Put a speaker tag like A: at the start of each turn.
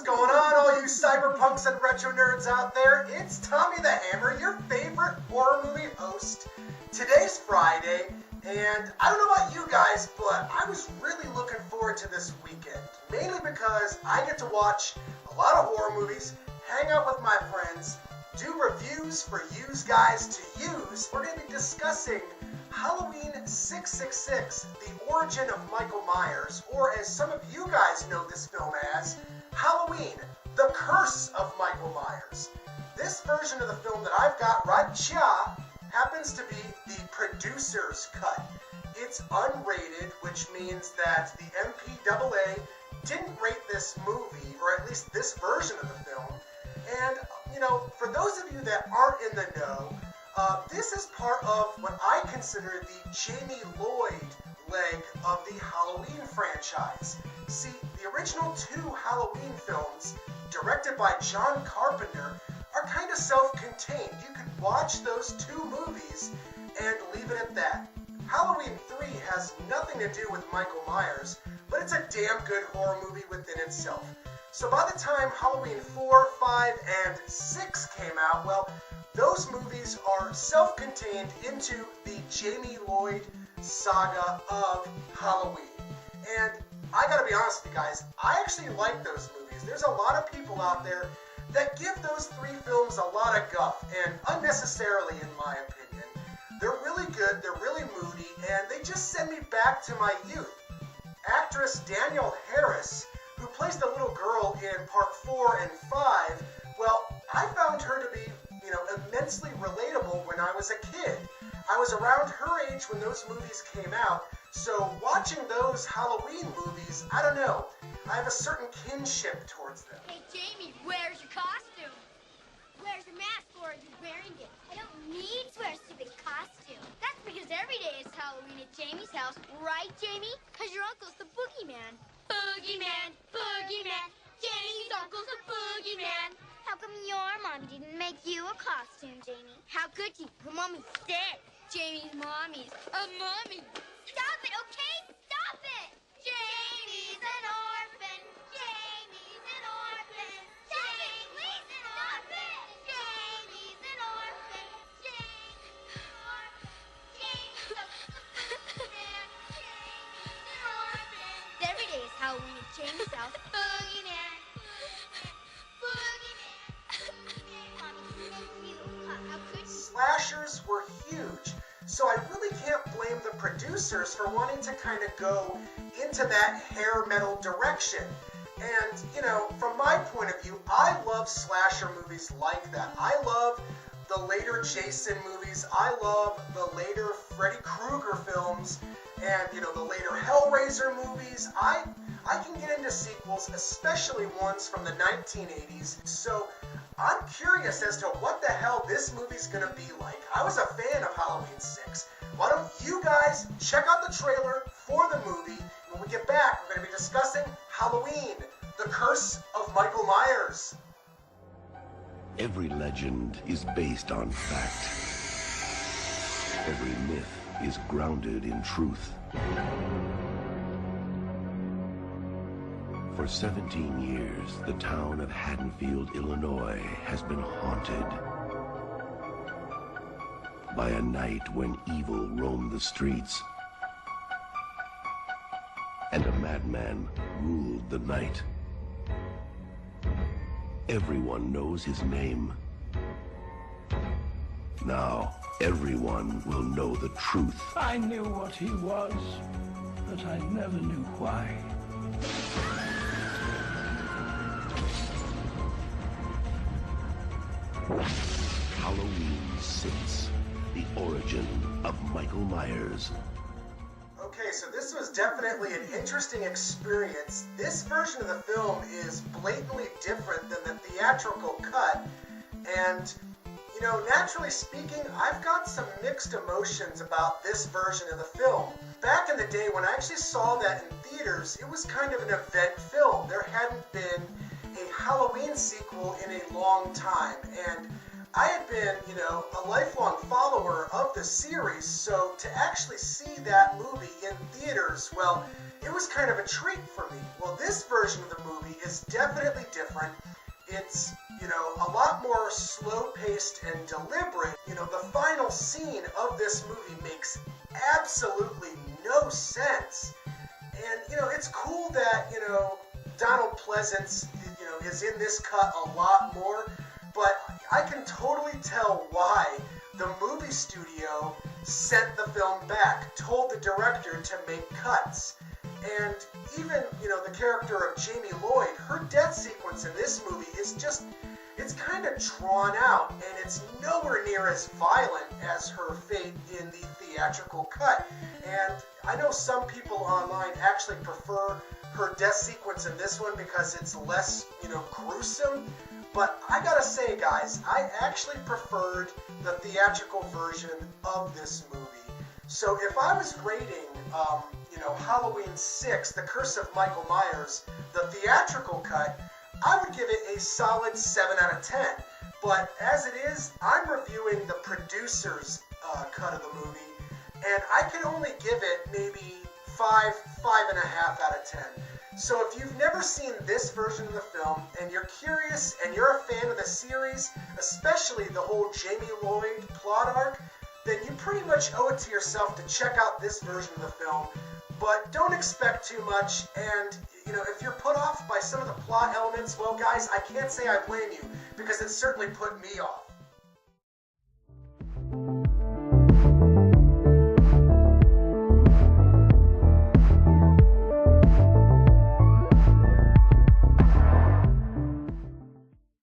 A: What's going on, all you cyberpunks and retro nerds out there? It's Tommy the Hammer, your favorite horror movie host. Today's Friday, and I don't know about you guys, but I was really looking forward to this weekend. Mainly because I get to watch a lot of horror movies, hang out with my friends, do reviews for you guys to use. We're going to be discussing Halloween 666, the origin of Michael Myers, or as some of you guys know this film as, Halloween, the curse of Michael Myers. This version of the film that I've got right here happens to be the producer's cut. It's unrated, which means that the MPAA didn't rate this movie, or at least this version of the film. And, you know, for those of you that aren't in the know, this is part of what I consider the Jamie Lloyd leg of the Halloween franchise. See, the original two Halloween films, directed by John Carpenter, are kind of self-contained. You could watch those two movies and leave it at that. Halloween 3 has nothing to do with Michael Myers, but it's a damn good horror movie within itself. So by the time Halloween 4, 5, and 6 came out, well, those movies are self-contained into the Jamie Lloyd saga of Halloween. And I gotta be honest with you guys, I actually like those movies. There's a lot of people out there that give those three films a lot of guff, and unnecessarily in my opinion. They're really good, they're really moody, and they just send me back to my youth. Actress Danielle Harris, who plays the little girl in part 4 and 5, well, I found her to be, immensely relatable when I was a kid. I was around her age when those movies came out, so watching those Halloween movies, I don't know, I have a certain kinship towards them.
B: Hey, Jamie, where's your costume? Where's your mask, or are you wearing it? I don't need to wear a stupid costume. That's because every day is Halloween at Jamie's house, right, Jamie? Because your uncle's the boogeyman. Boogeyman, boogeyman, Jamie's uncle's a boogeyman. How come your mom didn't make you a costume, Jamie? How could she? Her mommy's dead. Jamie's mommy's a mummy. Stop it, okay? Stop it! Jamie's an orphan. Jamie's an orphan. Stop it, please stop it! Jamie's an orphan. Jamie's an orphan. Jamie's an orphan. Every day is Halloween at Jamie's house. Boogeyman.
A: Slashers were huge, so I really can't blame the producers for wanting to kind of go into that hair metal direction. And, from my point of view, I love slasher movies like that. I love the later Jason movies. I love the later Freddy Krueger films and, the later Hellraiser movies. I can get into sequels, especially ones from the 1980s. So I'm curious as to what the hell this movie's gonna be like. I was a fan of Halloween 6. Why don't you guys check out the trailer for the movie? When we get back, we're gonna be discussing Halloween, the curse of Michael Myers.
C: Every legend is based on fact. Every myth is grounded in truth. For 17 years, the town of Haddonfield, Illinois, has been haunted by a night when evil roamed the streets and a madman ruled the night. Everyone knows his name. Now, everyone will know the truth.
D: I knew what he was, but I never knew why.
C: Halloween 6, the origin of Michael Myers.
A: Okay, so this was definitely an interesting experience. This version of the film is blatantly different than the theatrical cut, and, naturally speaking, I've got some mixed emotions about this version of the film. Back in the day when I actually saw that in theaters, it was kind of an event film. There hadn't been a Halloween sequel in a long time, and I had been, a lifelong follower of the series, so to actually see that movie in theaters, well, it was kind of a treat for me. Well, this version of the movie is definitely different. It's, a lot more slow-paced and deliberate. The final scene of this movie makes absolutely no sense. And, it's cool that, Donald Pleasance, is in this cut a lot more, but I can totally tell why the movie studio sent the film back, told the director to make cuts. And even, the character of Jamie Lloyd, her death sequence in this movie is just, it's kind of drawn out, and it's nowhere near as violent as her fate in the theatrical cut. And I know some people online actually prefer her death sequence in this one because it's less, gruesome. But I gotta say, guys, I actually preferred the theatrical version of this movie. So if I was rating, Halloween 6, The Curse of Michael Myers, the theatrical cut, I would give it a solid 7 out of 10. But as it is, I'm reviewing the producer's cut of the movie, and I can only give it maybe 5.5 out of 10. So if you've never seen this version of the film, and you're curious, and you're a fan of the series, especially the whole Jamie Lloyd plot arc, then you pretty much owe it to yourself to check out this version of the film. But don't expect too much, and, if you're put off by some of the plot elements, well, guys, I can't say I blame you, because it certainly put me off.